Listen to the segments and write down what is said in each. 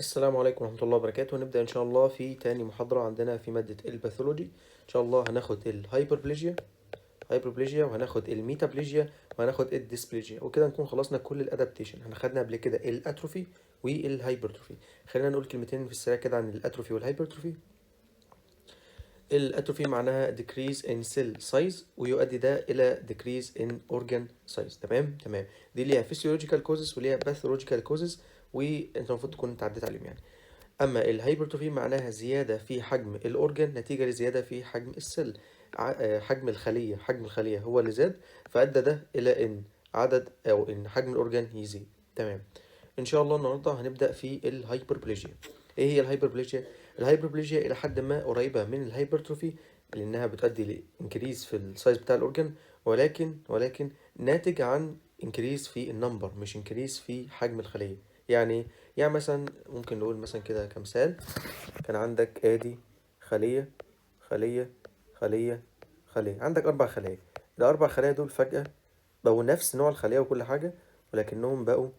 السلام عليكم ورحمة الله وبركاته. هنبدأ إن شاء الله في تاني محاضرة عندنا في مادة الباثولوجي. إن شاء الله هناخد الهايبربليجيا وهناخد الميتابليجيا وهناخد الديسبليجيا، وكده نكون خلصنا كل الأدابتيشن. احنا خدنا قبل كده الأتروفي والهايبرتروفي. خلينا نقول كلمتين في السريع كده عن الأتروفي والهايبرتروفي. الأتروفي معناها decrease in cell size، ويؤدي ده إلى decrease in organ size. تمام. دي ليها physiological causes وليها pathological causes، وانت المفروض تكون تعديت عليهم يعني. اما الهايبرتروفي معناها زياده في حجم الاورجن نتيجه لزياده في حجم السيل. حجم الخليه هو اللي زاد، فادى ده الى ان عدد او ان حجم الاورجن يزيد. تمام. ان شاء الله النهارده هنبدا في الهايبربليجيا. ايه هي الهايبربليجيا؟ الهايبربليجيا الى حد ما قريبه من الهايبرتروفي، لانها بتؤدي لانكريز في السايز بتاع الاورجن، ولكن ناتج عن انكريز في النمبر، مش انكريز في حجم الخليه. يعني يعني مثلا ممكن نقول مثلا كده كمثال، كان عندك ادي خلية خلية خلية خلية، عندك 4 خلايا. ال4 خلايا دول فجأة بقوا نفس نوع الخلية وكل حاجة، ولكنهم بقوا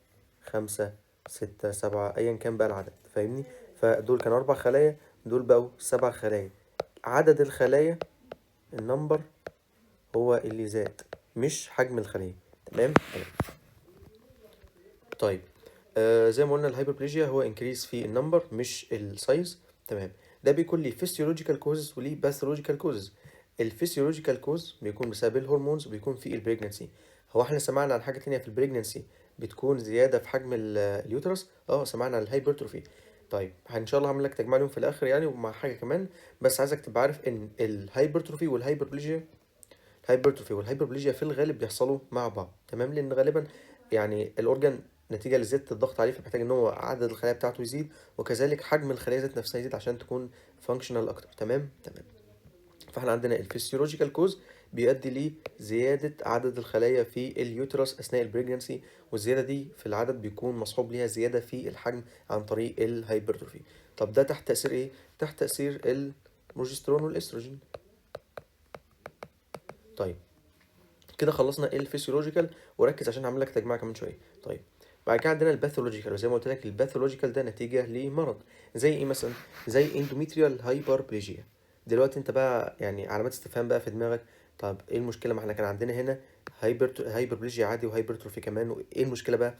5 6 7 أيا كان بقى العدد، فاهمني؟ فدول كانوا 4 خلايا، دول بقوا 7 خلايا. عدد الخلايا، النمبر، هو اللي زاد، مش حجم الخلية. تمام. طيب، زي ما قلنا الهايبربليجيا هو انكريز في النمبر مش السايز. تمام. ده بيكون ليه فيسيولوجيكال كوزز وليه باثولوجيكال كوزز. الفيسيولوجيكال كوز بيكون بسبب الهرمونز وبيكون في البريجنسي. هو احنا سمعنا عن حاجه تانية في البريجنسي بتكون زياده في حجم اليوترس؟ سمعنا عن الهايبرتروفي. طيب ان شاء الله هعمل لك تجمع لهم في الاخر يعني، ومع حاجه كمان. بس عايزك تبقى عارف ان الهايبرتروفي والهايبربليجيا في الغالب بيحصلوا مع بعض. تمام. لان غالبا يعني الاورجن نتيجه لزياده الضغط عليه، فمحتاج ان هو عدد الخلايا بتاعته يزيد، وكذلك حجم الخلايا ذات نفسها يزيد عشان تكون فانكشنال اكتر. تمام. فاحنا عندنا الفسيولوجيكال كوز بيؤدي لزياده عدد الخلايا في اليوترس اثناء البريجنسي، والزياده دي في العدد بيكون مصحوب ليها زياده في الحجم عن طريق الهايبرتروفي. طب ده تحت تاثير ايه؟ تحت تاثير البروجسترون والاستروجين. طيب، كده خلصنا الفسيولوجيكال، وركز عشان هعمل لك تجميع كمان شويه. طيب، بعد كده عندنا الباثولوجيكال، وزي ما قلت لك الباثولوجيكال ده نتيجه لمرض. زي ايه مثلا؟ زي اندوميتريال هايبربليجيا. دلوقتي انت بقى يعني علامات استفهام بقى في دماغك. طب ايه المشكله؟ ما احنا كان عندنا هنا هايبربليجيا عادي وهايبرتروفي كمان، وايه المشكله بقى؟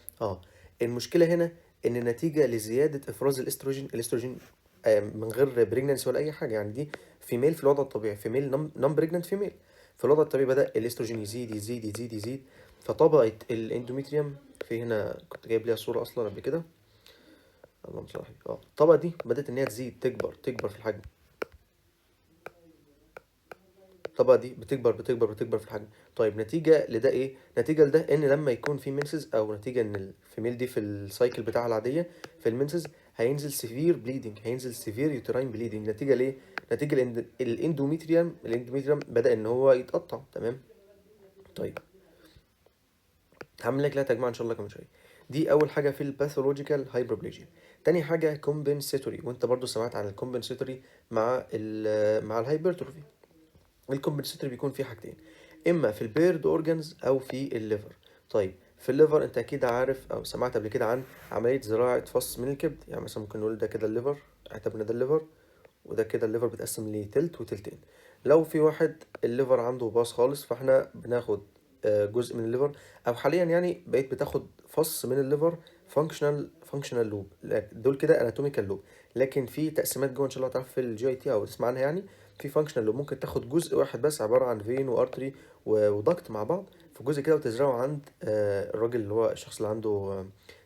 المشكله هنا ان نتيجه لزياده افراز الاستروجين من غير بريجننسي ولا اي حاجه. يعني دي فيميل في الوضع الطبيعي، فيميل نون بريجننت فيميل. في الوضع الطبيعي بدأ الاستروجين يزيد، فطبقة الاندوميتريوم، في هنا كنت جايب ليها صورة أصلا قبل كده، اللهم صل على النبي. الطبقة دي بدأت إن هي تزيد، تكبر في الحجم. الطبقة دي بتكبر في الحجم. طيب، نتيجة لده إيه؟ نتيجة لده إن لما يكون في منسز، أو نتيجة إن الفيميل دي في السايكل بتاعها العادية في المنسز، هينزل سيفير بليدنج، هينزل سيفير يوتراين بليدنج. نتيجة ليه؟ نتيجة لأن الاندوميتريوم بدأ إن هو يتقطع. تمام. طيب، هعمل لك لها تجميع ان شاء الله كمان شويه. دي اول حاجه في الباثولوجيكال هايبربليجيا. تاني حاجه كومبنسيتوري، وانت برضو سمعت عن الكومبنسيتوري مع الهايبرتروفي. الكومبنسيتوري بيكون فيه حاجتين، اما في البيرد اورجانز او في الليفر. طيب، في الليفر انت اكيد عارف او سمعت قبل كده عن عمليه زراعه فص من الكبد. يعني مثلا ممكن نقول ده كده الليفر، اعتبرنا ده الليفر، وده كده الليفر بيتقسم لتلت وتلتين. لو في واحد الليفر عنده باظ خالص، فاحنا بناخد جزء من الليفر، او حاليا يعني بقيت بتاخد فص من الليفر، فانكشنال لوب. دول كده اناتوميكال لوب، لكن في تقسيمات جوه ان شاء الله هتعرف في الجي اي تي او تسمع عنها يعني. في فانكشنال لوب ممكن تاخد جزء واحد بس عباره عن فين وارتري ودكت مع بعض في جزء كده، وتزرعه عند الراجل اللي هو الشخص اللي عنده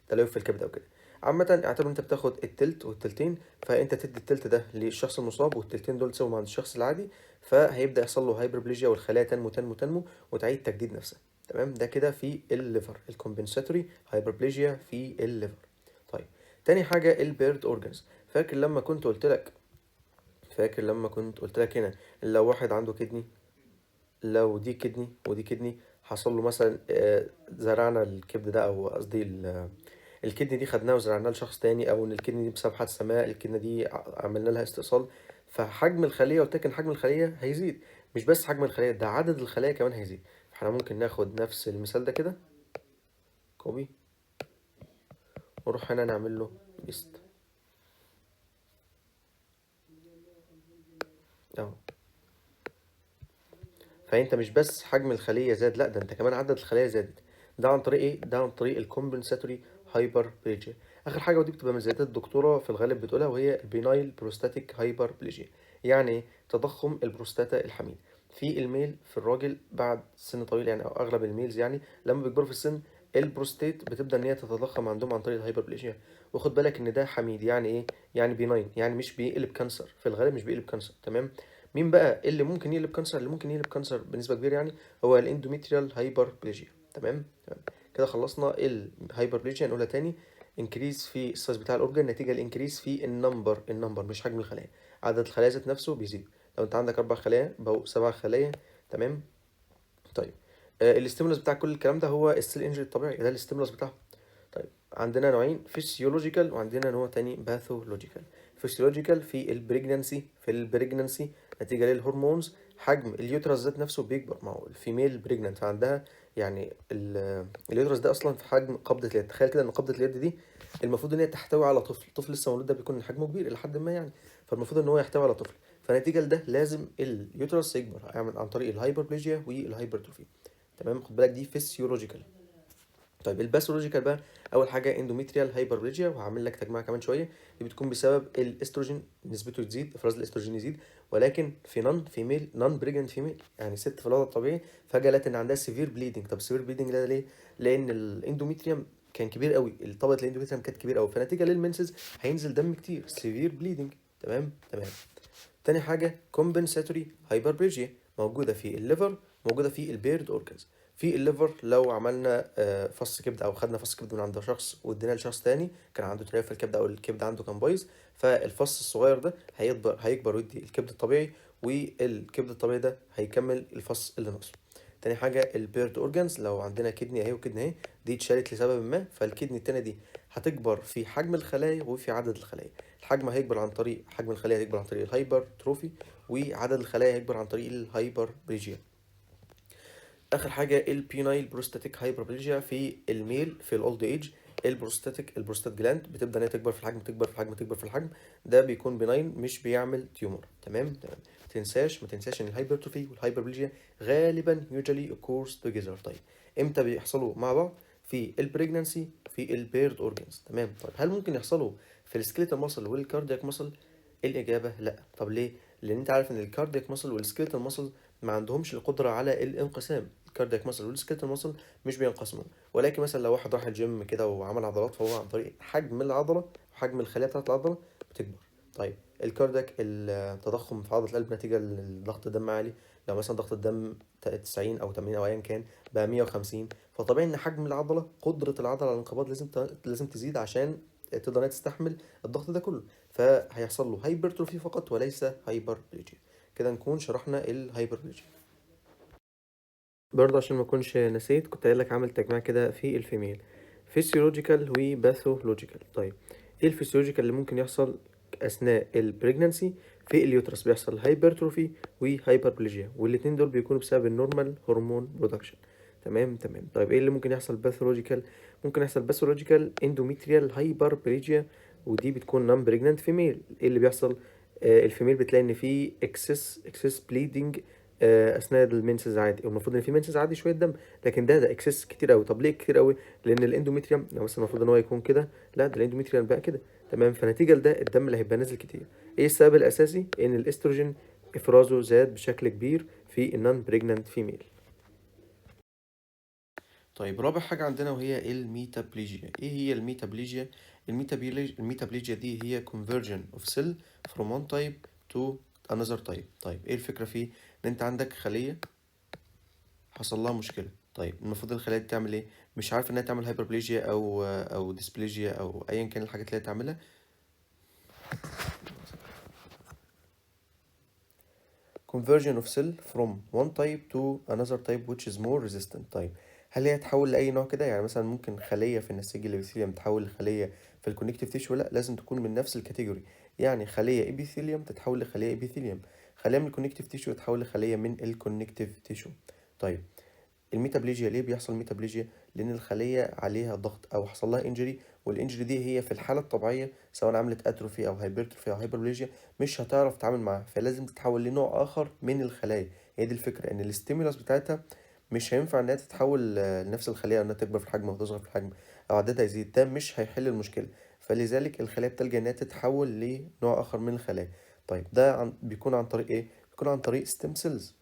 تليف في الكبد او كده. عامة اعتبر انت بتاخد التلت والتلتين، فانت تدي التلت ده للشخص المصاب والتلتين دول تسيبهم عند الشخص العادي، فهيبدأ يحصل له هايبربليجيا، والخلايا تنمو وتعيد تجديد نفسها. تمام. ده كده في الليفر، الكومبنساتوري هايبربليجيا في الليفر. طيب، تاني حاجة البيرد اورجانز. فاكر لما كنت قلت لك هنا، لو واحد عنده كدني، لو دي كدني ودي كدني، حصل له مثلا زرعنا الكبد ده، او قصدي الكدني دي خدناها وزرعناها لشخص تاني، او ان الكدني دي بسبب حادثة ما الكدني دي عملنا لها استئصال، فحجم الخلية، قلت لك ان حجم الخلية هيزيد. مش بس حجم الخلية ده، عدد الخلايا كمان هيزيد. فاحنا ممكن ناخد نفس المثال ده كده كوبي، ونروح هنا نعمل له بيست. اهو. فانت مش بس حجم الخليه زاد، لا ده انت كمان عدد الخلايا زادت. ده عن طريق ايه؟ ده عن طريق الكومبنساتوري هايبربليجيا. اخر حاجه، ودي بتبقى من زيادات الدكتوره في الغالب بتقولها، وهي البينايل بروستاتيك هايبربليجيا. يعني ايه؟ تضخم البروستاتا الحميد في الميل. في الراجل بعد سن طويل يعني، او اغلب الميلز يعني لما بيكبروا في السن البروستات بتبدا ان هي تتضخم عندهم عن طريق الهايبربليجيا. وخد بالك ان ده حميد، يعني ايه؟ يعني بيناين، يعني مش بيقلب كانسر في الغالب، مش بيقلب كانسر. تمام. مين بقى اللي ممكن يقلب كانسر؟ اللي ممكن يقلب كانسر بنسبه كبيره يعني هو الاندوميتريال هايبربليجيا. تمام. تمام. كده خلصنا الهايبربليجيا. نقولها تاني: انكريز في السايز بتاع الاورجن نتيجه الانكريز في النمبر مش حجم الخلايا. عدد الخلايا ذات نفسه بيزيد. لو انت عندك 4 خلايا بقوا 7 خلايا. تمام. طيب الاستيمولس بتاع كل الكلام ده هو السيل انجري الطبيعي، ده الاستيمولس بتاعه. طيب عندنا نوعين: فيسيولوجيكال وعندنا نوع تاني باثولوجيكال. فيسيولوجيكال في البريجنانسي نتيجة للهرمونز حجم اليوترس ذات نفسه بيكبر. ما هو الفيميل بريجنانت عندها يعني اليوترس ده اصلا في حجم قبضة اليد. تخيل كده ان قبضة اليد دي المفروض ان هي تحتوي على طفل لسه مولود، ده بيكون حجمه كبير الى حد ما يعني، فالمفروض ان هو يحتوي على طفل. فنتيجة لده لازم اليوترس يكبر عن طريق الهايبربليجيا والهايبرتروفي. تمام. خد بالك دي فيسيولوجيكال. طيب الباثولوجيكال بقى، اول حاجه اندوميتريال هايبربليجيا، وهعمل لك تجميع كمان شويه. دي بتكون بسبب الاستروجين نسبته تزيد، افراز الاستروجين يزيد، ولكن في نون بريجننت فيميل، يعني ست في الوضع الطبيعي فجاه لقيت ان عندها سيفير بليدنج. طب سيفير بليدنج ده ليه؟ لان الاندوميتريوم كان كبير قوي، طبقه الاندوميتريوم كانت كبير قوي، فنتيجه للمنسز هينزل دم كتير، سيفير بليدنج. تمام. تمام. تاني حاجة كومبنساتوري هايبربليجيا، موجودة في الليفر، موجودة في البيرد اورجانز. في الليفر لو عملنا فص كبد، او خدنا فص كبد من عند شخص واديناه لشخص تاني كان عنده تليف في الكبد، او الكبد عنده كان بايظ، فالفص الصغير ده هيكبر ويدي الكبد الطبيعي، والكبد الطبيعي ده هيكمل الفص اللي ناقصه. تاني حاجة البيرد اورجانز، لو عندنا كدني اهي وكدني اهي، دي اتشالت لسبب ما، فالكدني التانية دي هتكبر في حجم الخلايا وفي عدد الخلايا. الحجم هيكبر عن طريق حجم الخلايا، هيكبر عن طريق الهايبر تروفي، وعدد الخلايا هيكبر عن طريق الهايبر بليجيا. اخر حاجه البينايل بروستاتيك هايبربليجيا في الميل في الاولد ايج. البروستات جلاند بتبدا ان هي تكبر في الحجم، تكبر في الحجم. ده بيكون بناين، مش بيعمل تيومر. تمام. تمام. ما تنساش ان الهايبرتروفي والهايبربليجيا غالبا usually occurs together. طيب امتى بيحصلوا مع بعض؟ في البريجنانسي، في البيرد اورجانز. تمام. طيب هل ممكن يحصلوا في السكيلتال ماسل والكاردياك ماسل؟ الاجابه لا. طب ليه؟ لان انت عارف ان الكاردياك ماسل والسكيلتال ماسل ما عندهمش القدره على الانقسام. الكاردياك ماسل والسكيلتال ماسل مش بينقسموا، ولكن مثلا لو واحد راح الجيم كده وعمل عضلات، فهو عن طريق حجم العضله وحجم الخلايا بتاعه العضله بتكبر. طيب الكاردياك التضخم في عضله القلب نتيجه لضغط الدم عالي. لو مثلا ضغط الدم 90 او 80 او ايا كان بقى 150، فطبيعي ان حجم العضله، قدره العضله على الانقباض لازم تزيد عشان تقدر انها تستحمل الضغط ده كله. فهيحصل له هايبرتروفي فقط وليس هايبربليجيا. كده نكون شرحنا الهايبربليجيا. برضه عشان ما اكونش نسيت، كنت قايل لك عامل تجميع كده في الفيميل: فيسيولوجيكال وباثولوجيكال. طيب ايه الفيسيولوجيكال اللي ممكن يحصل اثناء البريجنانسي؟ في اليوترس بيحصل هايبرتروفي وهايبربليجيا، والاتنين دول بيكونوا بسبب النورمال هرمون برودكشن. تمام. تمام. طيب ايه اللي ممكن يحصل باثولوجيكال؟ ممكن يحصل باثولوجيكال اندوميتريال هايبربليجيا، ودي بتكون نون بريجنانت فيميل. ايه اللي بيحصل؟ الفيميل بتلاقي ان في اكسس بليدنج اثناء المنسز عادي، المفروض ان في منسز عادي شويه دم، لكن ده اكسس كتير قوي. طب ليه كتير قوي؟ لان الاندوميتريوم لو مثلا المفروض ان هو يكون كده، لا ده الاندوميتريوم بقى كده. تمام. فنتيجه لده الدم اللي هيبقى نازل كتير. ايه السبب الاساسي؟ ان الاستروجين افرازه زاد بشكل كبير في النون بريجنانت فيميل. طيب رابع حاجة عندنا وهي الميتابليجيا. ايه هي الميتابليجيا؟ الميتابليجيا دي هي conversion of cell from one type to another type. طيب ايه الفكرة فيه؟ ان انت عندك خلية حصل لها مشكلة. طيب المفروض الخلايا دي تعمل ايه؟ مش عارف انها تعمل هايبربليجيا او ديسبليجيا او ايا كان الحاجات اللي هي تعملها. conversion of cell from one type to another type which is more resistant. طيب هل هي تحول لأي نوع كده؟ يعني مثلا ممكن خلية في النسيج الإبيثيليوم تحول لخلية في الكونكتيف تيشو؟ لا، لازم تكون من نفس الكاتيجوري. يعني خلية إبيثيليوم تتحول لخلية إبيثيليوم، خلية من الكونكتيف تيشو تتحول لخلية من الكونكتيف تيشو. طيب الميتابليجيا ليه بيحصل ميتابليجيا؟ لان الخليه عليها ضغط او حصل لها انجري، والانجري دي هي في الحاله الطبيعيه سواء عملت اتروفي او هايبرتروفي او هايبربليجيا مش هتعرف تتعامل معاها، فلازم تتحول لنوع اخر من الخلايا. هي دي الفكره، ان الاستيمولس بتاعتها مش هينفع انها تتحول لنفس الخليه، او انها تكبر في الحجم او تصغر في الحجم او عددها يزيد، ده مش هيحل المشكله. فلذلك الخلايا بتلجأ انها تتحول لنوع اخر من الخلايا. طيب ده بيكون عن طريق ايه؟ بيكون عن طريق ستيم سيلز.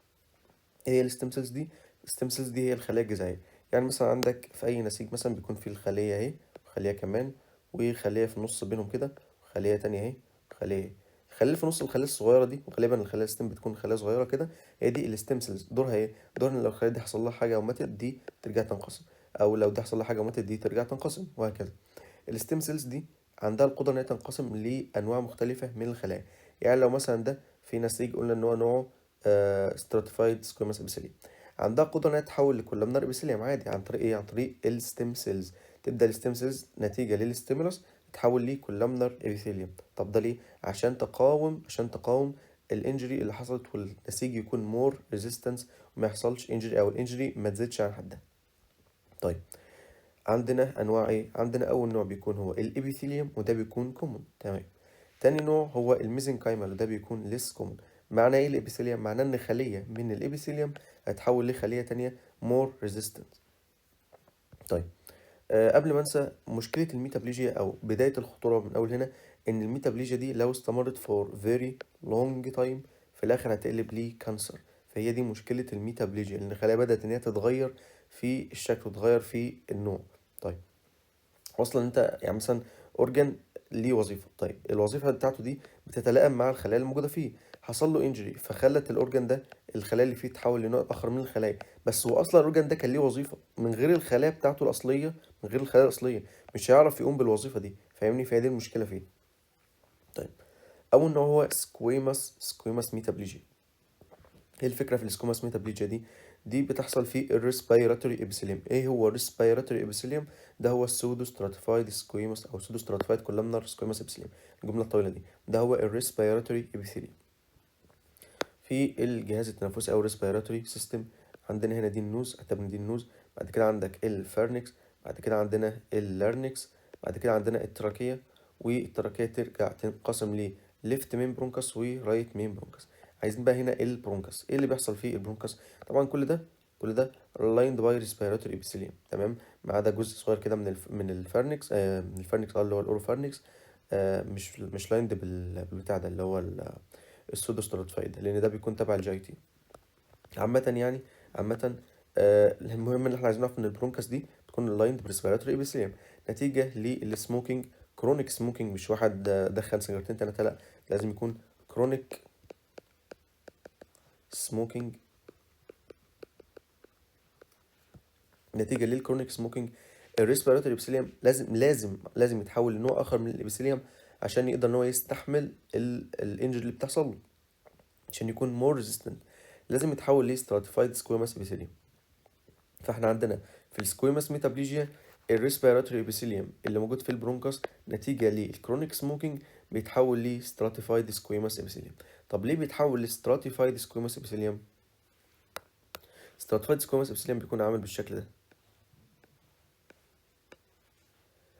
ايه هي الستيم سيلز دي؟ الستيم سيلز دي هي الخلايا الجذعيه. يعني مثلا عندك في اي نسيج مثلا بيكون فيه الخليه اهي، وخليه كمان، وخليه في النص بينهم كده، وخليه تانية اهي، وخليه اهي. الخليه اللي في النص الخليه الصغيره دي، وغالبا الخلايا الستيم بتكون خلايا صغيره كده، هي دي الستيم سيلز. دورها ايه؟ دورها ان لو الخليه دي حصل لها حاجه او ماتت دي ترجع تنقسم، او لو دي حصل لها حاجه وماتت دي ترجع تنقسم، وهكذا. الستيم سيلز دي عندها القدره ان هي تنقسم لانواع مختلفه من الخلايا. يعني لو مثلا ده في نسيج قلنا ان هو نوعه ستراتيفايد سكويموس ابيثيليوم، عندها قدره انها تحول لكولومنار ابيثيليوم عادي عن طريق ايه؟ عن طريق الستيم سيلز. تبدا الستيم سيلز نتيجه للستيمولس تحول لكولومنار ابيثيليوم. طب ده ليه؟ عشان تقاوم الانجري اللي حصلت، والنسيج يكون مور ريزيستنس وما يحصلش انجري، او الانجري ما تزيدش عن حدها. طيب عندنا انواع ايه؟ عندنا اول نوع بيكون هو الابيثيليوم، وده بيكون كومون. تمام. تاني نوع هو الميزنكايمال، وده بيكون ليس كومون. معنى ايه الابيثيليوم؟ معناه ان خليه من الابيثيليوم هتحول لخليه تانية مور ريزيستنت. طيب قبل ما انسى، مشكله الميتابليجيا او بدايه الخطوره من اول هنا، ان الميتابليجيا دي لو استمرت for very long time في الاخر هتقلب ليه كانسر. فهي دي مشكله الميتابليجيا، ان الخلايا بدات ان هي تتغير في الشكل وتتغير في النوع. طيب اصلا انت يعني مثلا اورجان ليه وظيفه، طيب الوظيفه بتاعته دي بتتلائم مع الخلايا الموجوده فيه. حصل له انجري فخلت الاورجان ده، الخلايا اللي فيه تتحول لنوع اخر من الخلايا، بس هو اصلا الاورجان ده كان ليه وظيفه من غير الخلايا بتاعته الاصليه، من غير الخلايا الاصليه مش هيعرف يقوم بالوظيفه دي. فاهمني؟ فهي دي المشكله فيه. طيب اول نوع هو سكويماس ميتابليجيا. ايه الفكره في السكوماس ميتابليجيا دي؟ دي بتحصل في الريسبيراتوري ابيثيليوم. ايه هو الريسبيراتوري ابيثيليوم؟ ده هو السودو ستراتيفايد سكويماس او سودو ستراتيفايد كولامنار سكويماس ابيثيليوم. الجمله الطويله دي ده هو الريسبيراتوري ابيثيليوم. في الجهاز التنفسي او ريسبيراتوري سيستم، عندنا هنا دي النوز، اعتبر دي النوز. بعد كده عندك الفارنكس، بعد كده عندنا اللارنكس، بعد كده عندنا التراكيه. والتراكيه ترجع تنقسم ل ليفت مين برونكس ورايت مين برونكس. عايزين بقى هنا البرونكس، ايه اللي بيحصل في البرونكس؟ طبعا كل ده لايند باي ريسبيراتوري ابيثيليوم، تمام، ما عدا جزء صغير كده من الفارنكس، من الفارنكس اللي هو الاوروفارنكس، مش لايند بالبتاع ده اللي هو السودو ستراتيفايد، لان ده بيكون تبع الجي تي. عامة يعني، عامة المهم ان احنا عايزين نعرف ان البرونكاس دي بتكون لايند بريسبيراتوري ابيثيليوم نتيجة للسموكينج. كرونيك سموكينج، مش واحد دخن سيجارتين تلاتة، لا، لازم يكون كرونيك سموكينج. نتيجة للكرونيك سموكينج الريسبيراتوري ابيثيليوم لازم يتحول لنوع اخر من الابيثيليوم عشان يقدر ان هو يستحمل الانجري اللي بتحصل له، عشان يكون مور ريزيستنت لازم يتحول لستراتيفايد سكويماس ابيثيليوم. فاحنا عندنا في السكويماس ميتابليجيا الريسبيراتوري ابيثيليوم اللي موجود في البرونكاس نتيجة للكرونيك سموكينج بيتحول لستراتيفايد سكويماس ابيثيليوم. طب ليه بيتحول لستراتيفايد سكويماس ابيثيليوم؟ ستراتيفايد سكويماس ابيثيليوم بيكون عامل بالشكل ده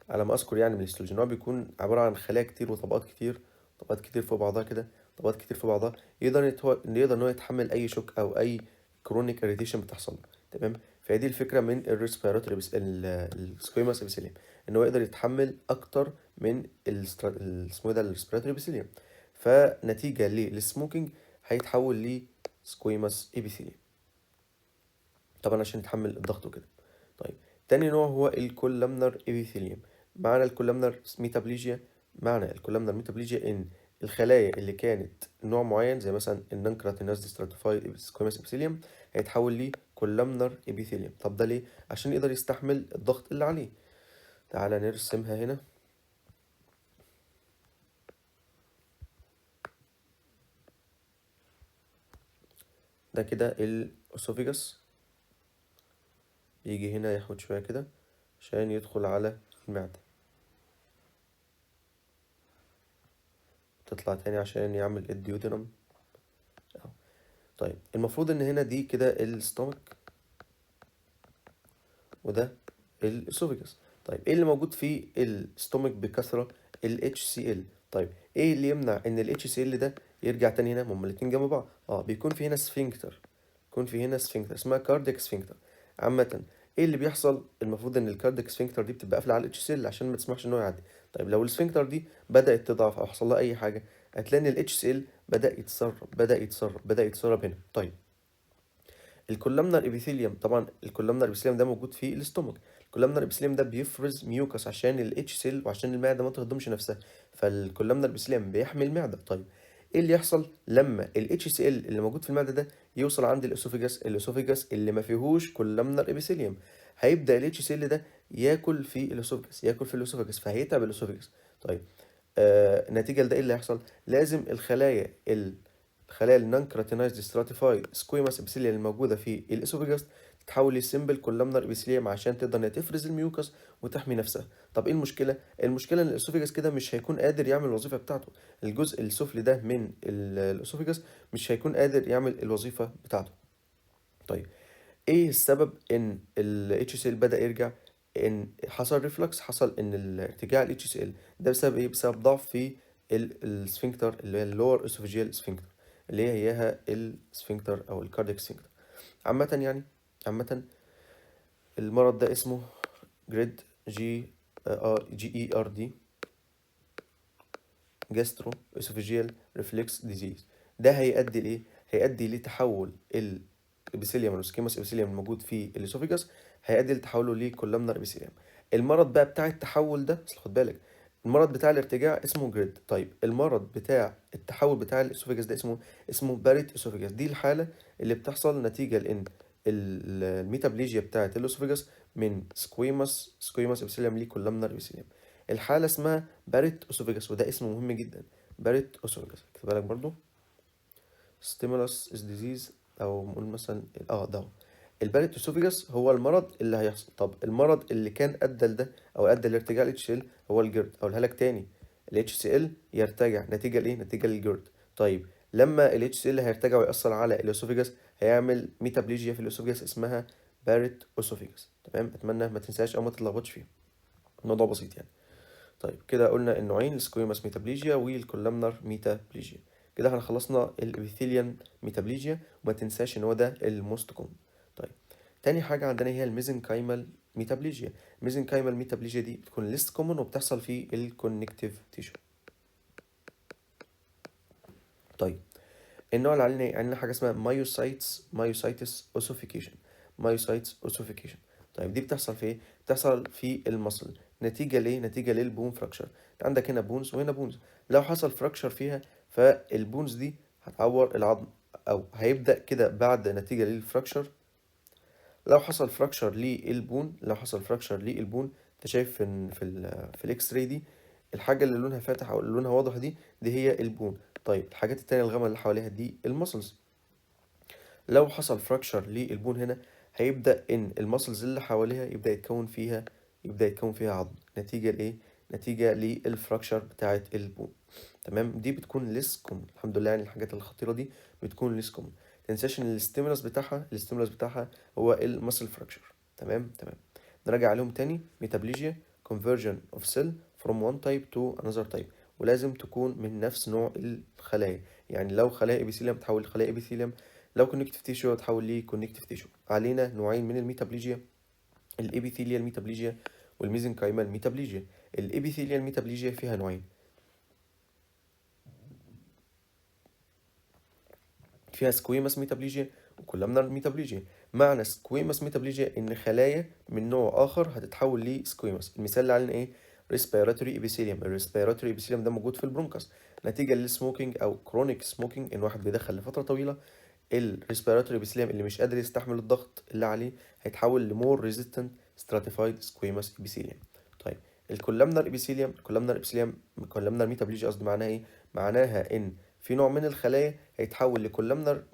على ما اذكر يعني من الهيستولوجي، ان هو بيكون عبارة عن خلايا كتير وطبقات كتير، طبقات كتير فوق بعضها كده، طبقات كتير فوق بعضها، يقدر ان هو يتحمل اي شوك او اي كرونيك اريتيشن بتحصل له. تمام. فهي دي الفكره من الريسبيراتوري السكويماس ابيثيليوم، ان هو يقدر يتحمل اكتر من اسمه إيه ده الريسبيراتوري ابيثيليوم. فنتيجه للسموكينج هيتحول لسكويماس ابيثيليوم، طبعا عشان يتحمل الضغط وكده. طيب تاني نوع هو الكولامنر ابيثيليوم. معنى الكولامنر ميتابليجيا ان الخلايا اللي كانت نوع معين زي مثلا النون كراتينوز ستراتيفايد سكويماس ابيثيليوم هيتحول لي كولامنر ابيثيليوم. طب ده ليه؟ عشان يقدر يستحمل الضغط اللي عليه. تعالى نرسمها هنا. ده كده الاسوفيجاس، بيجي هنا ياخد شوية كده عشان يدخل على المعدة، تطلع تاني عشان يعمل الديودينم. طيب المفروض ان هنا دي كده الستومك، وده الاسوفيجاس. طيب ايه اللي موجود في الستومك بكثرة؟ ال HCl. طيب ايه اللي يمنع ان ال HCl ده يرجع تاني هنا؟ هما الاتنين جنب بعض. بيكون في هنا سفنكتر، يكون في هنا سفنكتر اسمها كاردياك سفنكتر. عامة ايه اللي بيحصل؟ المفروض ان الكاردياك سفنكتر دي بتبقى قافلة على ال HCl عشان ما تسمحش ان هو يعدي. طيب لو السفنكتر دي بدأت تضعف او حصل لها اي حاجة، هتلاقي ان ال HCl بدأ يتسرب هنا. طيب الكولامنر ابيثيليوم، طبعا الكولامنر ابيثيليوم ده موجود في الاستومك. الكولامنر ابيثيليوم ده بيفرز ميوكس عشان الاتش سيل وعشان المعده ما تهضمش نفسها، فالكولامنر ابيثيليوم بيحمي المعده. طيب ايه اللي يحصل لما الاتش سي ال اللي موجود في المعده ده يوصل عند الاسوفيجاس اللي ما فيهوش كولامنر ابيثيليوم؟ هيبدا الاتش سي ال ده ياكل في الاسوفيجاس فهيتعب الاسوفيجاس. طيب نتيجة لده ايه اللي هيحصل؟ لازم الخلايا النون كراتينايزد ستراتيفايد سكويماس ابيثيليوم الموجودة في الاسوفيجاس تتحول لسيمبل كولامنر ابيثيليوم عشان تقدر انها تفرز الميوكس وتحمي نفسها. طب ايه المشكلة؟ المشكلة ان الاسوفيجاس كده مش هيكون قادر يعمل الوظيفة بتاعته. الجزء السفلي ده من الاسوفيجاس مش هيكون قادر يعمل الوظيفة بتاعته. طيب ايه السبب ان ال HCl بدأ يرجع؟ ان حصل ريفلكس، حصل ان الارتجاع ال HCl ده بسبب ايه؟ بسبب ضعف في السفنكتر اللي هي اللور اسوفيجيال سفنكتر، اللي هي اياها السفنكتر او الكاردياك سفنكتر. عامة المرض ده اسمه جريد GERD، جاسترو اسوفيجيال ريفلكس ديزيز. ده هيؤدي لايه؟ هيؤدي لتحول الابيثيليوم والسكيموس ابيثيليوم الموجود في الاسوفيجاس، هيؤدي لتحوله لكولامنر ابيثيليوم. المرض بقى بتاع التحول ده، بس خد بالك، المرض بتاع الارتجاع اسمه جريد. طيب المرض بتاع التحول بتاع الاسوفيجاس ده اسمه باريت اسوفيجاس. دي الحاله اللي بتحصل نتيجه لان الميتابليجيا بتاعه الاسوفيجاس من سكويموس ابيثيليوم لكولامنر ابيثيليوم. الحالة اسمها باريت أوسوفيجاس، وده اسم مهم جدا، باريت أوسوفيجاس. خد بالك برضو ستيمولاس از ديزيز، أو نقول مثلا ده هو. الباريت أوسوفيجاس هو المرض اللي هيحصل. طب المرض اللي كان أدى لده أو أدى لارتجاع ال HCl هو الجرد. أقولها لك تاني، ال HCl يرتجع نتيجة لإيه؟ نتيجة للجرد. طيب لما ال HCl هيرتجع ويأثر على الأسوفيجاس هيعمل ميتابليجيا في الأسوفيجاس اسمها باريت أوسوفيجاس. تمام؟ أتمنى ما تنساش أو ما تتلخبطش فيه، الموضوع بسيط يعني. طيب كده قلنا النوعين، السكويماس ميتابليجيا والكولامنر ميتابليجيا. كده احنا خلصنا الابيثيليان ميتابليجيا، وما تنساش ان هو ده الموست كومن. طيب تاني حاجة عندنا هي الميزنكايمال ميتابليجيا. الميزنكايمال ميتابليجيا دي بتكون ليست كومن وبتحصل في الكونكتيف تيشو. طيب النوع اللي عندنا حاجة اسمها مايوسايتس اوسوفيكيشن. مايوسايتس اوسوفيكيشن. طيب دي بتحصل في ايه؟ بتحصل في المصل. نتيجة ليه؟ نتيجة للبون فراكشر. عندك هنا بونز وهنا بونز، لو حصل فراكشر فيها فالبونز دي هتعور العظم، او هيبدأ كده بعد نتيجة للفراكشر. لو حصل فراكشر للبون، انت شايف في الاكس راي دي الحاجة اللي لونها فاتح او اللي لونها واضح دي هي البون. طيب الحاجات التانية الغامقة اللي حواليها دي المسلز. لو حصل فراكشر للبون هنا، هيبدأ ان المسلز اللي حواليها يبدأ يتكون فيها عظم نتيجة لإيه؟ نتيجة للفراكشر بتاعة البون. تمام؟ دي بتكون ليس كومن الحمد لله، يعني الحاجات الخطيرة دي بتكون ليس كومن. متنساش ان الاستيمولس بتاعها هو المسل فراكشر. تمام. نراجع عليهم تاني: ميتابليجيا conversion of cell from one type to another type، ولازم تكون من نفس نوع الخلايا. يعني لو خلايا ابيثيليوم تحول لخلايا ابيثيليوم، لو كونكتيف تيشو تحول لكونكتيف تيشو. علينا نوعين من الميتابليجيا: الابيثيليال ميتابليجيا والميزنكايمال ميتابليجيا. الابيثيليال ميتابليجيا فيها نوعين، فيها سكويماس ميتابليجيا وكولامنار ميتابليجيا. معنى سكويماس ميتابليجيا ان خلايا من نوع اخر هتتحول لسكويماس. المثال اللي علينا ايه؟ ريسبيراتوري ابيثيليوم. الريسبيراتوري ابيثيليوم ده موجود في البرونكاس نتيجه للسموكينج او كرونيك سموكينج، ان واحد بيدخل لفتره طويله. الريسبيراتوري ابيثيليوم اللي مش قادر يستحمل الضغط اللي عليه هيتحول لمور ريزيستنت ستراتيفايد سكويماس ابيثيليوم. طيب الكولامنار ميتابليجيا قصدي معناها ايه؟ معناها ان في نوع من الخلايا هيتحول لكولامنار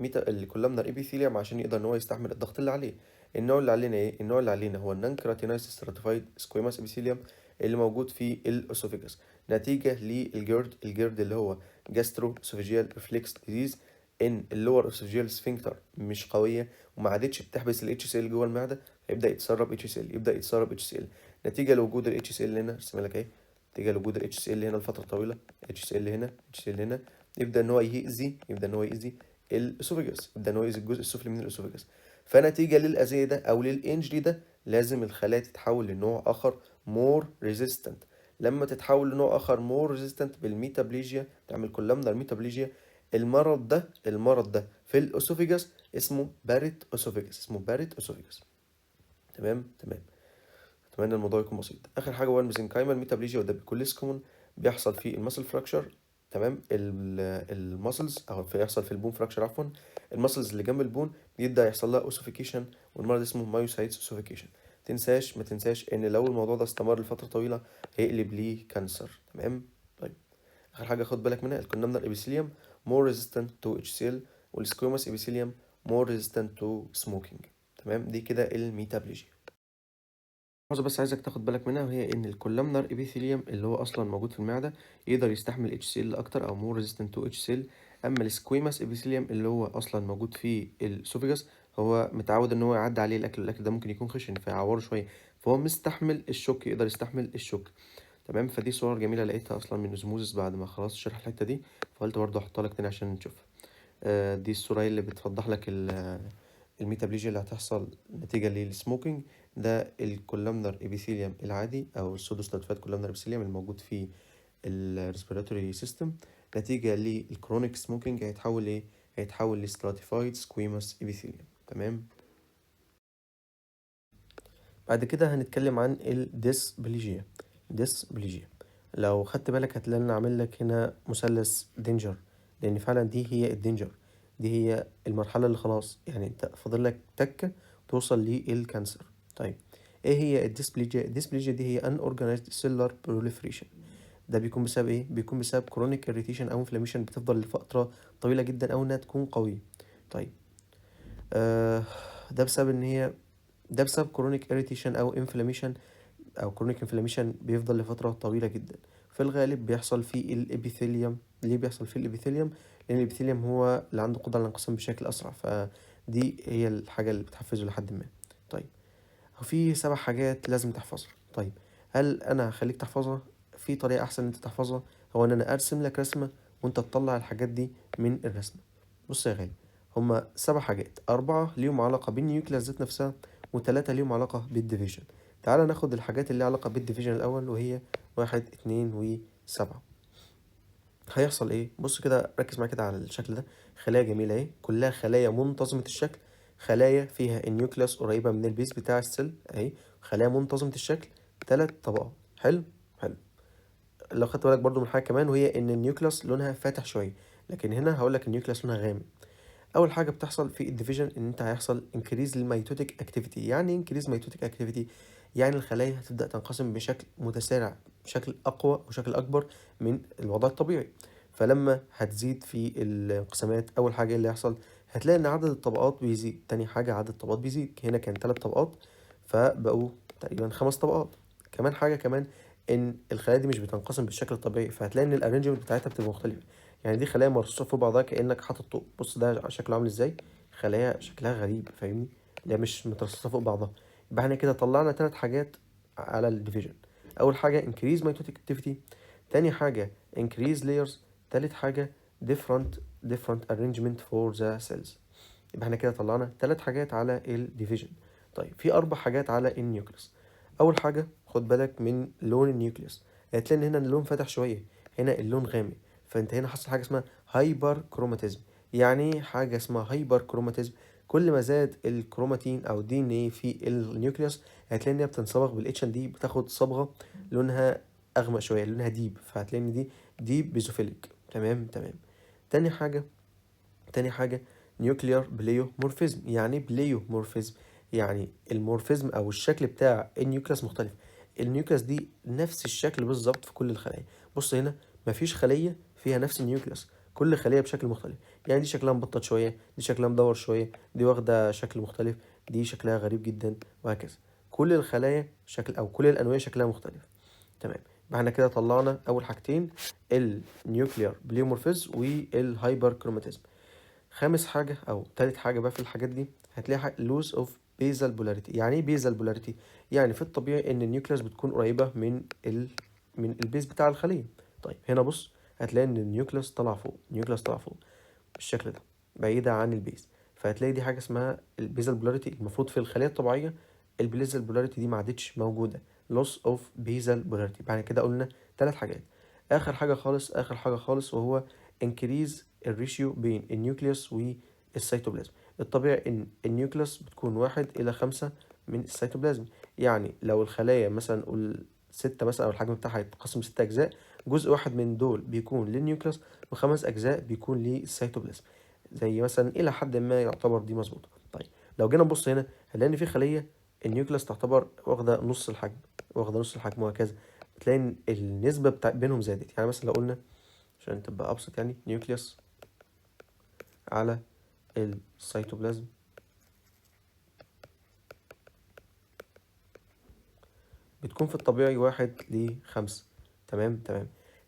ابيثيليوم عشان يقدر ان هو يستحمل الضغط اللي عليه. النوع اللي علينا هو النون كراتينايز ستراتيفايد سكويماس ابيثيليوم اللي موجود في الاسوفيجاس نتيجه للجرد اللي هو جاسترو اسوفيجيال ريفلكس ديزيز. ان اللور اسوفيجيال سفنكتر مش قويه وما عادتش بتحبس الاتش سي ال جوه المعده، هيبدا يتسرب اتش سي ال، يبدا يتسرب اتش سي ال نتيجه لوجود الاتش سي ال هنا. ارسم لك اهي، نتيجه لوجود الاتش سي ال هنا لفتره طويله، اتش سي ال هنا، اتش سي ال هنا، يبدا ان هو يأذي الاسوفيجاس، يبدا ان هو يأذي الجزء السفلي من الاسوفيجاس. فنتيجه للاذيه ده او للانجري ده لازم الخلايا تتحول لنوع اخر مور ريزيستنت. لما تتحول لنوع اخر مور ريزيستنت بالميتابليجيا، تعمل كولامنر ميتابليجيا. المرض ده في الاسوفيجاس اسمه باريت اسوفيجاس. تمام. اتمنى الموضوع يكون بسيط. اخر حاجه هو الميزنكايمال ميتابليجيا، وده بيكون ليس كومن، بيحصل في المسل فراكشر. تمام، المسلز او بيحصل في البون فراكشر عفوا. المسلز اللي جنب البون بيبدا يحصل لها اوسيفيكيشن، والمرض اسمه مايوسايتس اوسيفيكيشن. ما تنساش ان لو الموضوع ده استمر لفتره طويله هيقلب ليه كانسر. تمام. طيب، اخر حاجه خد بالك منها، الكولومنار ابيثيليوم مور ريزيستنت تو اتش سي ال، والسكويموس ابيثيليوم مور ريزيستنت تو سموكينج. تمام، دي كده الميتابليجيا. حاجة بس عايزك تاخد بالك منها، وهي ان الكولامنر ابيثيليوم اللي هو اصلا موجود في المعده يقدر يستحمل اتش سي ال اكتر او مور ريزيستنت تو اتش سي ال. اما السكويماس ابيثيليوم اللي هو اصلا موجود في الاسوفيجاس هو متعود ان هو يعدي عليه الاكل ده ممكن يكون خشن فيعوره شويه، فهو مستحمل الشوك، يقدر يستحمل الشوك. تمام. فدي صور جميله لقيتها اصلا من اوزموزس بعد ما خلاص شرح الحته دي، فقلت برضه احطها لك تاني عشان نشوفها. دي الصوره اللي بتوضح لك الميتابليجيا اللي هتحصل نتيجة للسموكينج. ده الكولامنر ابيثيليوم العادي او السودوستاتيفايد كولامنر ابيثيليوم الموجود في الريسبيراتوري سيستم. نتيجة للكرونيك سموكينج هيتحول لستراتيفايد سكويموس ابيثيليوم. تمام. بعد كده هنتكلم عن الديسبليجيا. لو خدت بالك هتلاقي انا عامل لك هنا مثلث دينجر، لان فعلا دي هي الدينجر، دي هي المرحله اللي خلاص يعني انت فاضل لك تكه توصل للكانسر. طيب، ايه هي الديسبليجيا دي هي ان اورجانيزد سيلر بروليفريشن. ده بيكون بسبب ايه؟ بيكون بسبب كرونيك اريتيشن او انفلاميشن بتفضل لفتره طويله جدا او انها تكون قويه. طيب، آه ده بسبب ان هي ده بسبب كرونيك اريتيشن او انفلاميشن، او كرونيك انفلاميشن بيفضل لفتره طويله جدا. في الغالب بيحصل في الابيثيليوم. ليه بيحصل في الابيثيليوم؟ لان الابيثيليوم هو اللي عنده قدره على الانقسام بشكل اسرع، فدي هي الحاجه اللي بتحفزه لحد ما. طيب، هو في 7 حاجات لازم تحفظها. طيب، هل انا هخليك تحفظها؟ في طريقه احسن ان انت تحفظها، هو ان انا ارسم لك رسمه وانت تطلع الحاجات دي من الرسمه. بص يا غالي، هما 7 حاجات، 4 ليهم علاقه بالنيوكليس ذات نفسها، و3 ليهم علاقه بالديفيجن. تعال ناخد الحاجات اللي ليها علاقه بالديفيجن الاول، وهي 1 2 و7. هيحصل ايه؟ بص كده، ركز معايا كده على الشكل ده. خلايا جميله اهي، كلها خلايا منتظمه الشكل، خلايا فيها النيوكليوس قريبه من البيز بتاع السيل اهي، خلايا منتظمه الشكل، 3 طبقات. حلو. لو خدت بالك برضو من حاجه كمان، وهي ان النيوكليوس لونها فاتح شويه، لكن هنا هقول لك النيوكليوس لونها غامق. اول حاجه بتحصل في الديفيجن ان انت هيحصل انكريز للميتوتيك اكتيفيتي. يعني انكريز ميتوتيك اكتيفيتي، يعني الخلايا هتبدا تنقسم بشكل متسارع، بشكل اقوى وشكل اكبر من الوضع الطبيعي. فلما هتزيد في الانقسامات، اول حاجه اللي هيحصل هتلاقي ان عدد الطبقات بيزيد. تاني حاجه عدد الطبقات بيزيد، هنا كان 3 طبقات فبقوا تقريبا 5 طبقات. كمان حاجه كمان، ان الخلايا دي مش بتنقسم بالشكل الطبيعي، فهتلاقي ان الارينجمنت بتاعتها بتبقى مختلفه. يعني دي خلايا مرصوصه فوق بعضها كانك حاطط طوب. بص ده شكله عامل ازاي، خلايا شكلها غريب، فاهمني؟ اللي هي مش مترصصه فوق بعضها. يبقى احنا كده طلعنا 3 حاجات على الديفيجن. اول حاجه increase mitotic activity، تاني حاجه increase layers، تالت حاجه different arrangement for the cells. يبقى احنا كده طلعنا 3 حاجات على الديفيجن. طيب، في 4 حاجات على النيوكليوس. اول حاجه خد بالك من لون النيوكليوس، هتلاقي ان هنا اللون فاتح شويه، هنا اللون غامق. فانت هنا حصل حاجه اسمها هايبر كروماتيزم. يعني ايه حاجه اسمها هايبر كروماتيزم؟ كل ما زاد الكروماتين او دي ان ايه في النيوكليوس، هتلاقي ان هي بتنصبغ بالاتش ان دي، بتاخد صبغه لونها اغمق شويه، لونها ديب، فهتلاقي ان دي ديب بيزوفيليك. تمام. تاني حاجه نيوكليار بليومورفيزم. يعني بليومورفيزم، يعني المورفيزم او الشكل بتاع النيوكليوس مختلف. النيوكليوس دي نفس الشكل بالظبط في كل الخلايا. بص هنا مفيش خليه فيها نفس النيوكليوس، كل خليه بشكل مختلف. يعني دي شكلها مبطط شويه، دي شكلها مدور شويه، دي واخده شكل مختلف، دي شكلها غريب جدا، وهكذا. كل الخلايا شكل او كل الانواع شكلها مختلف. تمام. يبقى احنا كده طلعنا اول حاجتين، النيوكليار بليومورفيزم والهايبر كروماتيزم. خامس حاجة أو تالت حاجة بقى في الحاجات دي هتلاقي لوس اوف بيزال بولاريتي. يعني ايه بيزال بولاريتي؟ يعني في الطبيعي ان النيوكليوس بتكون قريبة من البيز بتاع الخلية. طيب هنا بص، هتلاقي ان النيوكليوس طلع فوق، النيوكليوس طلع فوق بالشكل ده بعيدة عن البيز. فهتلاقي دي حاجة اسمها البيزال بولاريتي. المفروض في الخلية الطبيعية البيزال بولاريتي دي ما عادتش موجودة، لوس اوف بيزال بولاريتي. بعد كده قلنا ثلاث حاجات. آخر حاجة خالص وهو انكريز الريشيو بين النيوكليوس والسيتوبلازم. الطبيعي ان النيوكليوس بتكون 1:5 من السيتوبلازم. يعني لو الخلايا مثلا قول 6 مثلا، أو الحجم بتاعها يتقسم 6 أجزاء، جزء واحد من دول بيكون للنيوكليوس و5 أجزاء بيكون للسيتوبلازم. زي مثلا إلى حد ما يعتبر دي مظبوطة. طيب لو جينا نبص هنا هنلاقي إن في خلية النيوكليوس تعتبر واخدة نص الحجم، وهكذا. تلاقي إن النسبة بينهم زادت. يعني مثلا لو قلنا عشان تبقى أبسط، يعني نيوكليوس على السيتوبلازم بتكون في الطبيعي 1:5. تمام.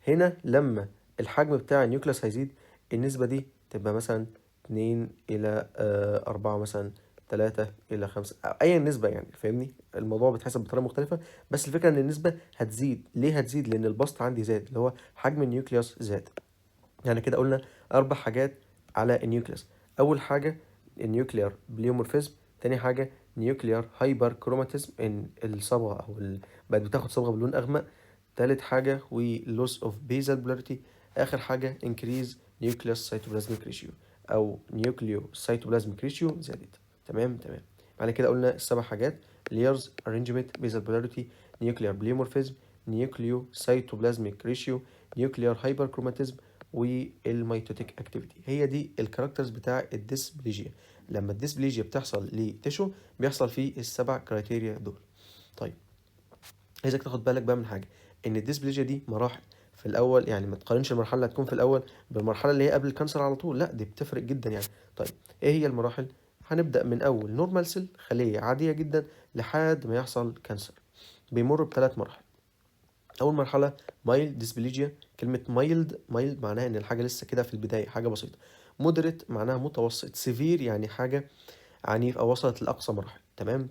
هنا لما الحجم بتاع النيوكليوس هيزيد، النسبة دي تبقى مثلا 2:4 مثلا، 3:5، أي نسبة يعني. فاهمني؟ الموضوع بيتحسب بطريقة مختلفة، بس الفكرة إن النسبة هتزيد. ليه هتزيد؟ لأن البسط عندي زاد، اللي هو حجم النيوكليوس زاد. يعني كده قلنا 4 حاجات على النيوكليوس. أول حاجة النيوكليار بليومورفيزم. تاني حاجة نيوكليار هايبر كروماتيزم، إن الصبغة بقت بتاخد صبغة بلون أغمق. تالت حاجة ولوس اوف بيزال بولاريتي. آخر حاجة انكريز نيوكليوس سيتوبلازميك ريشيو، أو نيوكليو سيتوبلازميك ريشيو زادت. تمام. بعد كده قلنا ال7 حاجات: ليرز ارينجمنت، بيزال بولاريتي، نيوكليار بليومورفيزم، نيوكليو سيتوبلازميك ريشيو، نيوكليار هايبر كروماتيزم، والميتوتيك اكتيفيتي. هي دي الكاركترز بتاع الديسبليجيا. لما الديسبليجيا بتحصل لتيشو بيحصل فيه ال7 كرايتيريا دول. طيب عايزك تاخد بالك بقى من حاجه، ان الديسبليجيا دي مراحل. في الاول يعني ما تقارنش المرحله اللي هتكون في الاول بالمرحله اللي هي قبل الكانسر على طول، لا دي بتفرق جدا يعني. طيب ايه هي المراحل؟ هنبدا من اول نورمال سيل، خليه عاديه جدا، لحد ما يحصل كانسر. بيمر ب3 مراحل. اول مرحله مايلد ديسبليجيا. كلمه مايلد معناها ان الحاجه لسه كده في البدايه، حاجه بسيطه. مودريت معناها متوسط. سيفير يعني حاجه عنيف او وصلت لاقصى مراحل. تمام.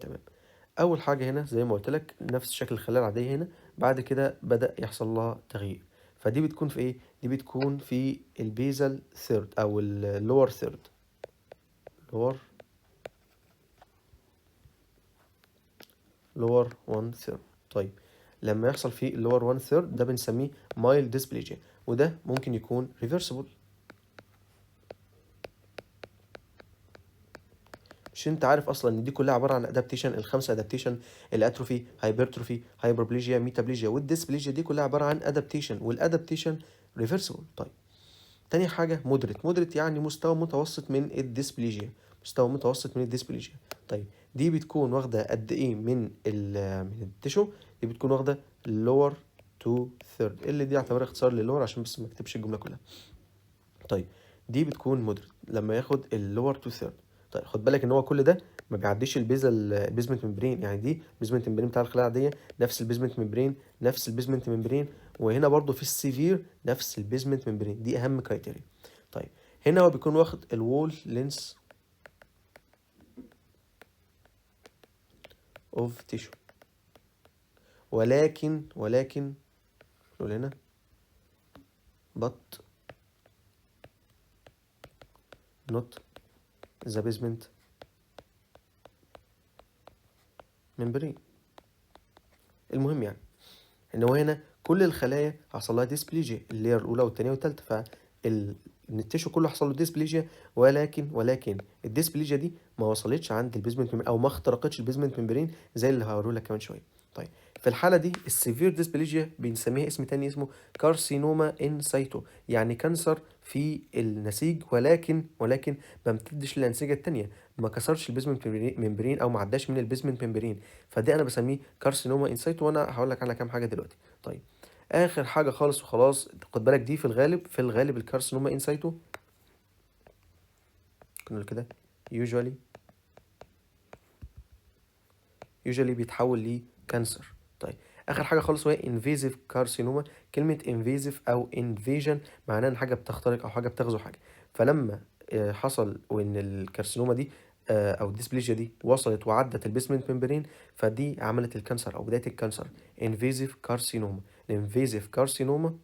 اول حاجه هنا زي ما قلت لك نفس شكل الخلايا العاديه هنا، بعد كده بدا يحصل لها تغيير. فدي بتكون في ايه؟ دي بتكون في البيزل ثيرد او اللور ثيرد. لور لور 1 ثيرد. طيب لما يحصل في اللور 1 ثيرد ده بنسميه مايل ديسبليجيا، وده ممكن يكون ريفرسبل. مش انت عارف اصلا ان دي كلها عباره عن ادابتيشن؟ ال5 ادابتيشن: الاتروفي، هايبرتروفي، هايبربليجيا، ميتابليجيا، والديسبليجيا دي كلها عباره عن ادابتيشن، والادابتيشن ريفرسبل. طيب تاني حاجه مودريت يعني مستوى متوسط من الديسبليجيا. طيب دي بتكون واخده قد ايه من التشو؟ دي بتكون واخده اللور 2 ثيرد، اللي دي اعتبرها اختصار للور عشان بس ما اكتبش الجمله كلها. طيب دي بتكون مودريت لما ياخد اللور 2 ثيرد. طيب خد بالك ان هو كل ده ما بيعديش البيزمنت ممبرين. يعني دي البيزمنت ممبرين بتاع الخلايا العاديه، نفس البيزمنت ممبرين، وهنا برضو في السيفير نفس البيزمنت ممبرين. دي اهم كرايتيريا. طيب هنا هو بيكون واخد الوول لينس اوف تيشو، ولكن نقول هنا but not the basement membrane. المهم يعني ان هو هنا كل الخلايا حصل لها ديسبليجيا، اللي هي الاولى والثانيه والثالثه. ان التيشو كله حصل له ديسبليجيا، ولكن الديسبليجيا دي ما وصلتش عند البيزمنت او ما اخترقتش البيزمنت ممبرين زي اللي هقوله لك كمان شويه. طيب في الحاله دي السيفير ديسبليجيا بنسميها اسم تاني اسمه كارسينوما ان سايتو، يعني كانسر في النسيج، ولكن ما امتدش للانسجه التانيه، ما كسرش البيزمنت ممبرين او ما عداش من البيزمنت ممبرين. فدي انا بسميه كارسينوما ان سايتو، وانا هقول لك على كام حاجه دلوقتي. طيب اخر حاجه خالص وخلاص، خد بالك دي في الغالب الكارسينوما ان سايتو كنا كده usually بيتحول لكانسر. طيب اخر حاجه خالص وهي انفيزيف كارسينوما. كلمه انفيزيف او انفيجن معناها ان حاجه بتخترق او حاجه بتغزو حاجه. فلما حصل وان الكارسينوما دي او الديسبليجيا دي وصلت وعدت البيسمنت ممبرين، فدي عملت الكانسر او بدايه الكانسر. انفيزيف كارسينوما. الانفيزيف كارسينوما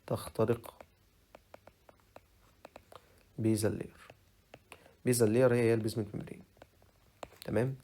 تخترق بيزال لير. بيزال لير هي البيسمنت ممبرين. تمام.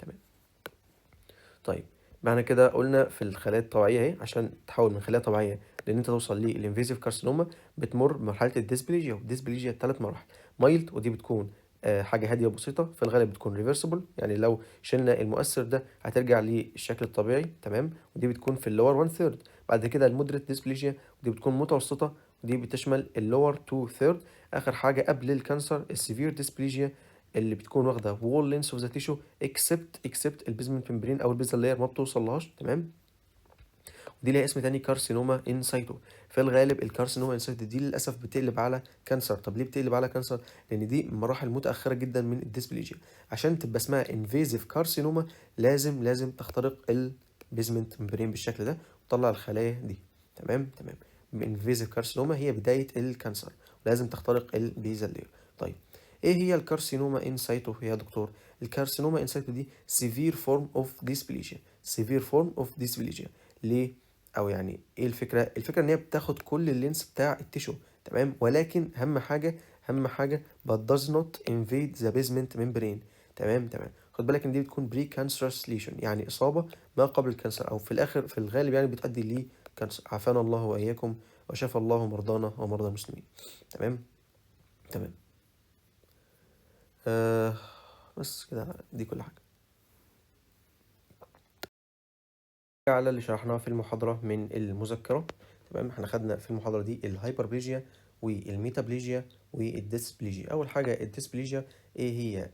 طيب معنى كده قلنا في الخلايا الطبيعيه اهي، عشان تحول من خلايا طبيعيه لان انت توصل للانفيزيف كارسينوما بتمر بمرحله الديسبليجيا. والديسبليجيا 3 مراحل. مايلد، ودي بتكون حاجه هاديه وبسيطه، في الغالب بتكون ريفرسبل، يعني لو شلنا المؤثر ده هترجع للشكل الطبيعي. تمام. ودي بتكون في اللور 1 ثيرد. بعد كده المودريت ديسبليجيا، ودي بتكون متوسطه، ودي بتشمل اللور 2 ثيرد. اخر حاجه قبل الكانسر السيفير ديسبليجيا، اللي بتكون واخده وول لينس اوف ذا تيشو اكسبت البيزمنت ممبرين او البيزل لاير ما بتوصلهاش. تمام. ودي ليها اسم تاني كارسينوما انسايتو. في الغالب الكارسينوما انسايتو دي للاسف بتقلب على كانسر. طب ليه بتقلب على كانسر؟ لان دي مراحل متاخره جدا من الديسبليجيا. عشان تبقى اسمها انفيزيف كارسينوما لازم تخترق البيزمنت ممبرين بالشكل ده وتطلع الخلايا دي. تمام. انفيزيف كارسينوما هي بدايه الكانسر، لازم تخترق البيزل لاير. طيب ايه هي الكارسينوما انسايتو يا دكتور؟ الكارسينوما انسايتو دي سيفير فورم اوف ديسبليجيا. سيفير فورم اوف ديسبليجيا ليه؟ او يعني ايه الفكره ان هي بتاخد كل اللينس بتاع التيشو. تمام. ولكن اهم حاجه but does not invade the basement membrane. تمام. خد بالك ان دي بتكون بري كانسرس ليشن، يعني اصابه ما قبل الكانسر، او في الاخر في الغالب يعني بتؤدي لكانسر. عافانا الله واياكم وشفى الله مرضانا ومرضى المسلمين. تمام. آه بس كده دي كل حاجه على اللي شرحناه في المحاضرة من المذكرة. تمام. احنا خدنا في المحاضرة دي الهايبربليجيا والميتابليجيا والديسبليجيا. أول حاجة الديسبليجيا، إيه هي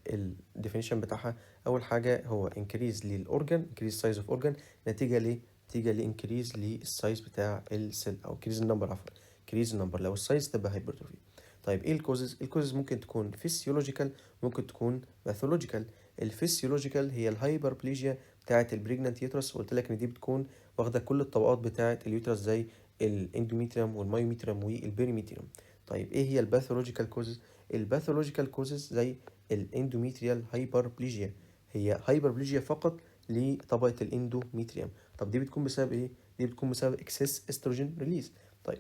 الديفينيشن بتاعها؟ أول حاجة هو increase للأورجان، increase size of organ، نتيجة لإنكريز للسايز بتاع السيل، أو increase النمبر عفوا، increase النمبر لو السايز تبقى هايبرتروفي. طيب ايه الكوزز؟ الكوزز ممكن تكون فيسيولوجيكال، ممكن تكون باثولوجيكال. الفيسيولوجيكال هي الهايبربليجيا بتاعه البريجنانت يوترس، وقلت لك ان دي بتكون واخده كل الطبقات بتاعه اليوترس زي الاندوميتريوم والمايوميتريوم والبيريميتريوم. طيب ايه هي الباثولوجيكال كوزز؟ الباثولوجيكال كوزز زي الاندوميتريال هايبربليجيا، هي هايبربليجيا فقط لطبقه الاندوميتريوم. طب دي بتكون بسبب ايه؟ دي بتكون بسبب اكسس استروجين ريليز. طيب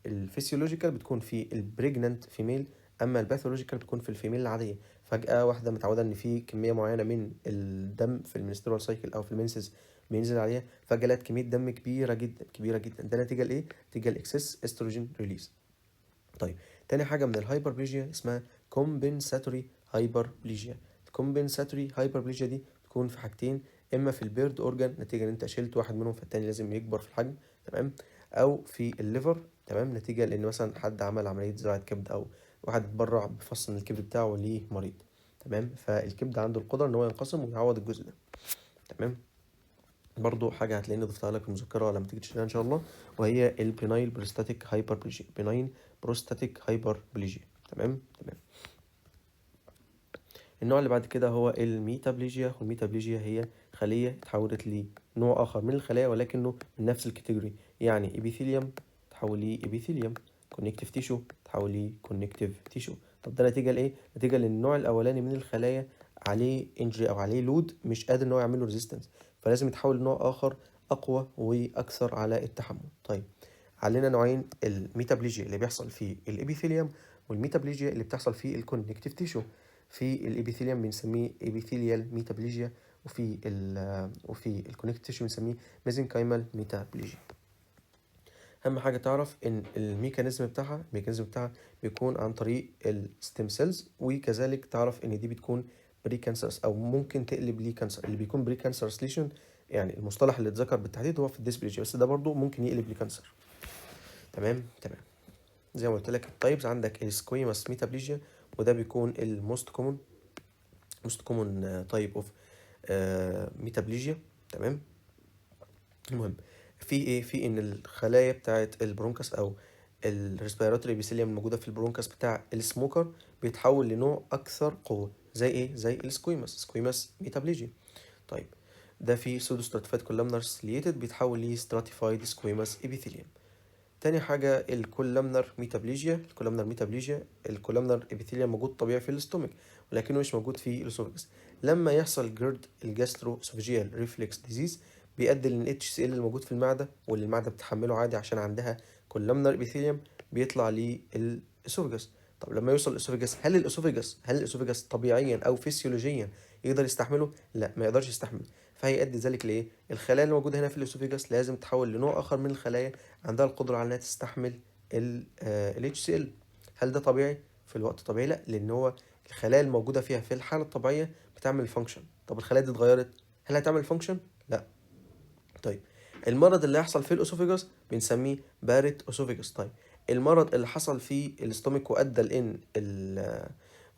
الفسيولوجيكال بتكون في البريجنانت فيميل، اما الباثولوجيكال بتكون في الفيميل العاديه. فجاه واحده متعوده ان في كميه معينه من الدم في المنسترول سايكل او في المنسز بينزل عليها، فجاه لقت كميه دم كبيره جدا. ده نتيجه لايه؟ نتيجه لاكسس استروجين ريليز. طيب تاني حاجه من الهايبربليجيا اسمها كومبنساتوري هايبربليجيا. الكومبنساتوري هايبربليجيا دي تكون في حاجتين، اما في البيرد اورجان نتيجه ان انت شلت واحد منهم فالتاني لازم يكبر في الحجم. تمام. او في الليفر. تمام. نتيجه لان مثلا حد عمل عمليه زراعه كبد، او واحد اتبرع بفص من الكبد بتاعه لمريض. تمام. فالكبد عنده القدره ان هو ينقسم ويعوض الجزء ده. تمام. برضو حاجه هتلاقيني ضفتها لك في المذكره لما تيجي تشيلها ان شاء الله، وهي البينايل بروستاتيك هايبربليجيا. بيناين بروستاتيك هايبربليجيا. تمام. النوع اللي بعد كده هو الميتابليجيا. والميتابليجيا هي خلية اتحولت لنوع آخر من الخلايا ولكنه من نفس الكاتيجوري، يعني ابيثيليوم تحول لي ابيثيليوم، كونكتيف تيشو تحول لي كونكتيف تيشو. طب ده نتيجة لإيه؟ نتيجة لأن النوع الأولاني من الخلايا عليه انجري أو عليه لود مش قادر إن هو يعمل له ريزيستنس، فلازم يتحول لنوع آخر أقوى وأكثر على التحمل. طيب علينا نوعين، الميتابليجيا اللي بيحصل في الابيثيليوم، والميتابليجيا اللي بتحصل في الكونكتيف تيشو. في الابيثيليوم بنسميه ابيثيليال ميتابليجيا، وفي الكونكتيف تيشو بنسميه ميزنكايمال ميتابليجيا. اهم حاجه تعرف ان الميكانيزم بتاعها بيكون عن طريق الستيم سيلز، وكذلك تعرف ان دي بتكون بري كانسرس او ممكن تقلب لي كانسر. اللي بيكون بري كانسرس ليشن، يعني المصطلح اللي اتذكر بالتحديد هو في الديسبليجيا، بس ده برضو ممكن يقلب لكانسر. تمام. زي ما قلت لك التايبس، عندك السكويماس ميتابليجيا، وده بيكون الموست كومون تايب اوف ميتابليجيا. تمام. المهم في ايه؟ في ان الخلايا بتاعه البرونكاس او الريسبيراتوري ابيثيليوم الموجوده في البرونكاس بتاع السموكر بيتحول لنوع اكثر قوه، زي ايه؟ زي سكويماس ميتابليجيا. طيب ده في سودو ستراتيفايد كولامنار سيليتد بيتحول لستراتيفايد سكويماس ابيثيليوم. تاني حاجة الكولامنر ميتابليجيا. الكولامنر ابيثيليوم موجود طبيعي في الاستومك ولكنه مش موجود في الاسوفجس. لما يحصل جيرد الجاسترو اسوفيجيال ريفلكس ديزيز بيؤدي ان الاتش سي ال الموجود في المعدة واللي المعدة بتحمله عادي عشان عندها كولامنر ابيثيليوم بيطلع للاسوفجس. طب لما يوصل الاسوفجس، هل الاسوفجس طبيعيا او فسيولوجيا يقدر يستحمله؟ لا، ما يقدرش يستحمله. فهيؤدي ذلك لايه؟ الخلايا اللي موجوده هنا في الاسوفجس لازم تحول لنوع اخر من الخلايا عندها القدره على انها تستحمل ال HCl. هل ده طبيعي؟ في الوقت الطبيعي لا، لان هو الخلايا الموجوده فيها في الحاله الطبيعيه بتعمل فانكشن. طب الخلايا دي اتغيرت، هل هتعمل فانكشن؟ لا. طيب المرض اللي هيحصل في الاسوفيجاس بنسميه بارت اسوفيجاس. طيب المرض اللي حصل في الاستومك وادى ان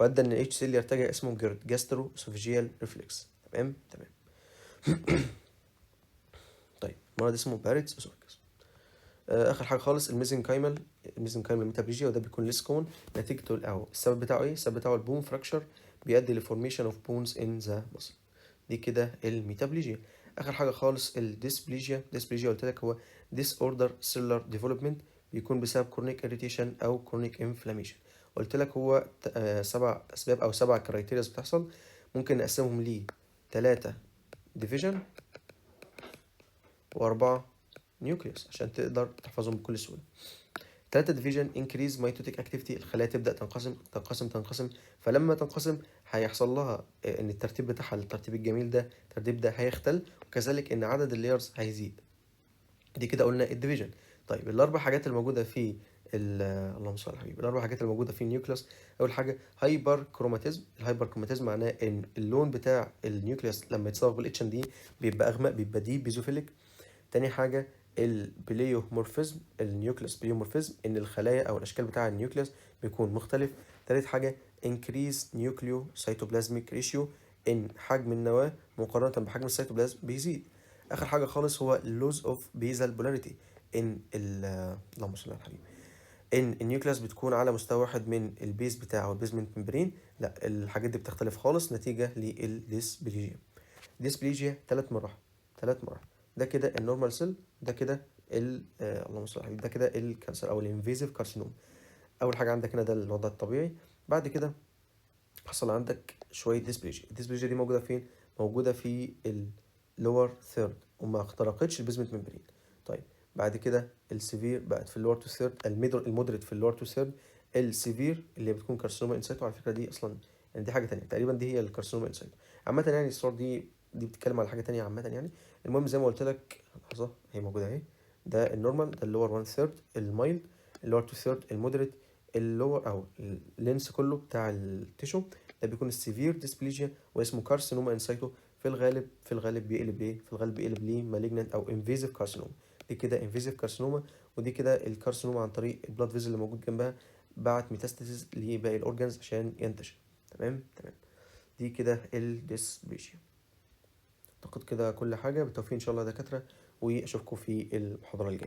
الاتش سي اللي يرتجع اسمه جاسترو اسوفيجيال ريفلكس. تمام. طيب المرض اسمه بارت اسوفيجاس. اخر حاجه خالص الميزنكايمال ميتابليجيا، وده بيكون ليس كومن نتيجته او السبب بتاعه ايه؟ السبب بتاعه البون فراكشر بيؤدي لفورميشن اوف بونز ان ذا ماسل. دي كده الميتابليجيا. اخر حاجه خالص الديسبليجيا. قلت لك هو ديس اوردر سيلولار ديفلوبمنت بيكون بسبب كرونيك اريتيشن او كرونيك انفلاميشن. قلت لك هو 7 اسباب او 7 كرايتيرياز بتحصل. ممكن نقسمهم ل 3 ديفيجن و4 نيوكليوس عشان تقدر تحفظهم بكل سهوله. 3 ديفيجن انكريز ميتوتيك اكتيفيتي، الخلايا تبدا تنقسم. فلما تنقسم هيحصل لها ان الترتيب بتاعها الترتيب الجميل ده الترتيب ده هيختل، وكذلك ان عدد اللايرز هيزيد. دي كده قلنا الديفيجن. طيب الاربع حاجات الموجوده في اللهم صل على الحبيب. الاربع حاجات الموجوده في النيوكليوس، اول حاجه هايبر كروماتيزم. الهايبر كروماتيزم معناه ان اللون بتاع النيوكليوس لما يتصبغ بالاتش ان دي بيبقى اغمق، بيبقى ديب بيزوفيليك. تاني حاجه البليومورفيزم، النيوكليوس بليومورفيزم، ان الخلايا او الاشكال بتاع النيوكليوس بيكون مختلف. تالت حاجه انكريز نيوكليو سيتوبلازميك ريشيو، ان حجم النواه مقارنه بحجم السيتوبلازم بيزيد. اخر حاجه خالص هو لوز اوف بيزال بولاريتي، ان اللهم صل على الحبيب، ان النيوكليوس بتكون على مستوى واحد من البيز بتاعه البيزمنت ممبرين. لا، الحاجات دي بتختلف خالص نتيجه للديسبليجيا. ديسبليجيا 3 مراحل. ده كده النورمال سيل، ده كده اللهم صل على الحبيب، ده كده الكانسر او الانفيزيف كارسينوم. اول حاجه عندك هنا ده الوضع الطبيعي. بعد كده حصل عندك شويه ديسبليجيا. الديسبليجيا دي موجوده فين؟ موجوده في اللور ثيرد وما اخترقتش البيزمنت ممبرين. طيب بعد كده السيفير بقت في اللور تو ثيرد، المودريت في اللور تو ثيرد. السيفير اللي بتكون كارسينوما انسايتو، على فكره دي اصلا يعني دي حاجه تانية تقريبا، دي هي الكارسينوما انسايتو عامه يعني. الصور دي بتتكلم على حاجه تانية عامه يعني. المهم زي ما قلت لك، لحظه هي موجوده اهي. ده النورمال، ده اللور 1 ثيرد المايلد، اللور 2 ثيرد المودريت، اللور او اللينس كله بتاع التيشو ده بيكون السيفير ديسبليجيا واسمه كارسينوما انسايتو. في الغالب بيقلب ليه؟ ليه مالجنانت او انفيزيف كارسينوما. دي كده انفيزيف كارسينوما، ودي كده الكارسينوما عن طريق البلاد فيزل اللي موجود جنبها بعت ميتاستاسيس لباقي الاورجانز عشان ينتشر. تمام. دي كده الديسبليجيا. اعتقد كده كل حاجه. بالتوفيق ان شاء الله يا دكاتره، واشوفكم في المحاضره الجايه.